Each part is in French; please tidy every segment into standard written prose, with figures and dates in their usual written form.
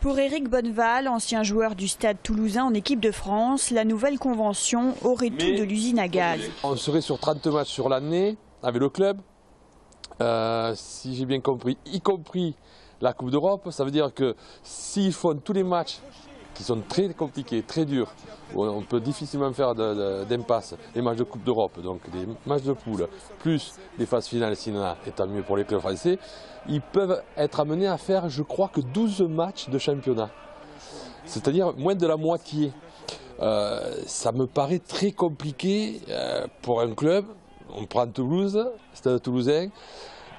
Pour Éric Bonneval, ancien joueur du Stade Toulousain en équipe de France, la nouvelle convention aurait tout de l'usine à gaz. On serait sur 30 matchs sur l'année avec le club, si j'ai bien compris, y compris la Coupe d'Europe. Ça veut dire que s'ils font tous les matchs qui sont très compliqués, très durs, on peut difficilement faire d'impasse, les matchs de Coupe d'Europe, donc des matchs de poule, plus les phases finales, sinon, et tant mieux pour les clubs français, ils peuvent être amenés à faire, je crois, que 12 matchs de championnat. C'est-à-dire moins de la moitié. Ça me paraît très compliqué pour un club. On prend Toulouse, Stade Toulousain.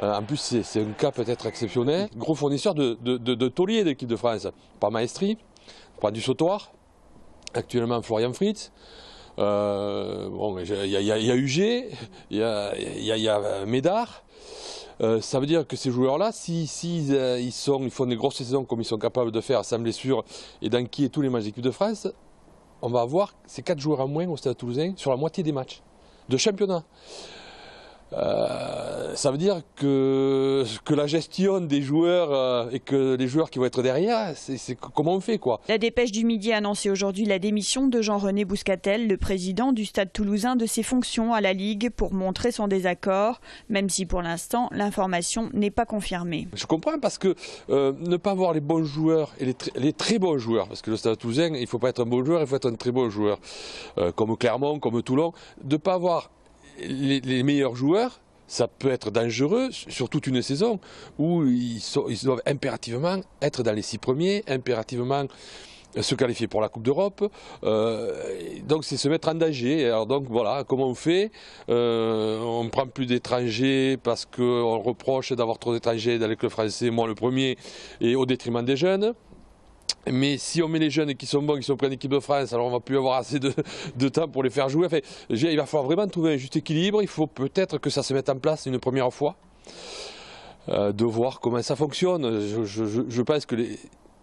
En plus, c'est un cas peut-être exceptionnel. Gros fournisseur de tauliers de l'équipe de France, par Maestri. On prend du Sautoir, actuellement Florian Fritz. Bon, il y a UG, il y a Médard. Ça veut dire que ces joueurs-là, ils font des grosses saisons comme ils sont capables de faire sans blessure et d'enquiller tous les matchs d'équipe de France, on va avoir ces 4 joueurs en moins au Stade Toulousain sur la moitié des matchs de championnat. Ça veut dire que la gestion des joueurs et que les joueurs qui vont être derrière, c'est comment on fait quoi. La Dépêche du Midi a annoncé aujourd'hui la démission de Jean-René Bouscatel, le président du Stade Toulousain, de ses fonctions à la Ligue pour montrer son désaccord, même si pour l'instant l'information n'est pas confirmée. Je comprends parce que ne pas avoir les bons joueurs et les très bons joueurs, parce que le Stade Toulousain, il ne faut pas être un bon joueur, il faut être un très bon joueur, comme Clermont, comme Toulon, de ne pas avoir les meilleurs joueurs, ça peut être dangereux sur toute une saison où ils doivent impérativement être dans les 6 premiers, impérativement se qualifier pour la Coupe d'Europe. Donc c'est se mettre en danger. Alors donc voilà, comment on fait? On ne prend plus d'étrangers parce qu'on reproche d'avoir trop d'étrangers dans les clubs français, moi le premier, et au détriment des jeunes. Mais si on met les jeunes qui sont bons, qui sont pris en équipe de France, alors on ne va plus avoir assez de temps pour les faire jouer. Enfin, il va falloir vraiment trouver un juste équilibre. Il faut peut-être que ça se mette en place une première fois, de voir comment ça fonctionne. Je pense que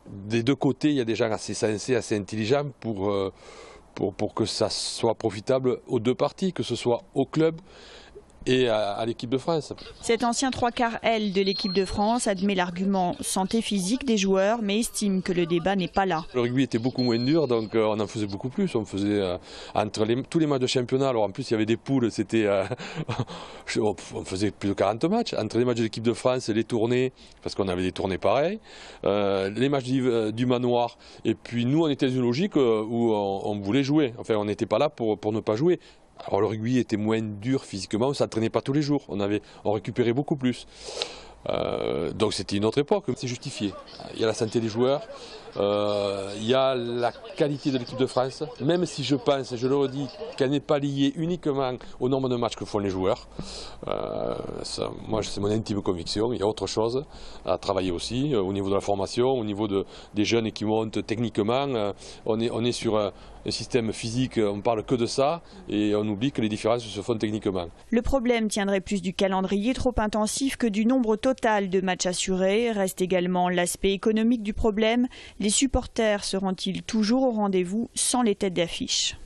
des deux côtés, il y a des gens assez sensés, assez intelligents pour que ça soit profitable aux deux parties, que ce soit au club et à l'équipe de France. Cet ancien 3/4 L de l'équipe de France admet l'argument santé physique des joueurs, mais estime que le débat n'est pas là. Le rugby était beaucoup moins dur, donc on en faisait beaucoup plus. On faisait entre tous les matchs de championnat, alors en plus il y avait des poules, c'était on faisait plus de 40 matchs. Entre les matchs de l'équipe de France et les tournées, parce qu'on avait des tournées pareilles, les matchs du manoir, et puis nous on était dans une logique où on voulait jouer. Enfin on n'était pas là pour ne pas jouer. Alors le rugby était moins dur physiquement, on ne s'entraînait pas tous les jours, on récupérait beaucoup plus. Donc c'était une autre époque, c'est justifié. Il y a la santé des joueurs, il y a la qualité de l'équipe de France, même si je pense, et je le redis, qu'elle n'est pas liée uniquement au nombre de matchs que font les joueurs. Moi c'est mon intime conviction, il y a autre chose à travailler aussi, au niveau de la formation, au niveau des jeunes qui montent techniquement. On est sur un système physique, on ne parle que de ça, et on oublie que les différences se font techniquement. Le problème tiendrait plus du calendrier trop intensif que du nombre total de matchs assurés. Reste également l'aspect économique du problème. Les supporters seront-ils toujours au rendez-vous sans les têtes d'affiche ?